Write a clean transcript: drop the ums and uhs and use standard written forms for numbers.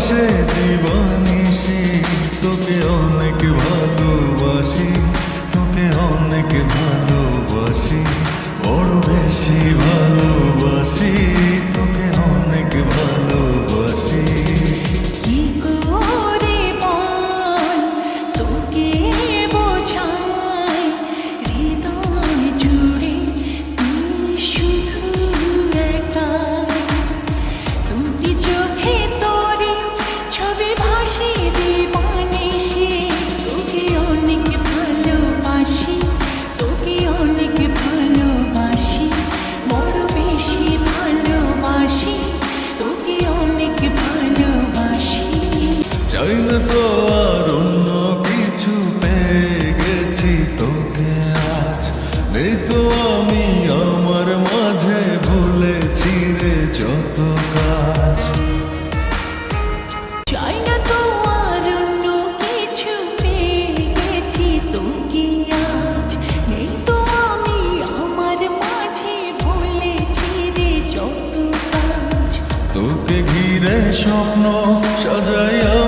ভাসে দিবানিশি, তোকে অনেক ভালোবাসি, তোকে অনেক ভালোবাসি, বড় বেশি ভালোবাসি, তোকে অনেক ভালোবাসি। কি করে বল তোকে বোঝাই, হৃদয় জুড়ে তুই শুধু একাই। দুটি চোখে তোরে ছবি ভাসে দিবানিশি, তোকে অনেক ভালোবাসি, তোকে অনেক ভালোবাসি, বড় বেশি ভালোবাসি, তোকে অনেক ভালোবাসি। চাই না তো আর অন্য কিছু, পেয়ে গেছি তোকে আজ। নেই তো আমি আমার মাঝে, ভুলেছি রে যত কাজ। চাই না তো আর অন্য কিছু, পেয়ে গেছি তোকে আজ। নেই তো আমি আমার মাঝে, ভুলেছি রে যত কাজ। তোকে ঘিরে স্বপ্ন সাজাইয়া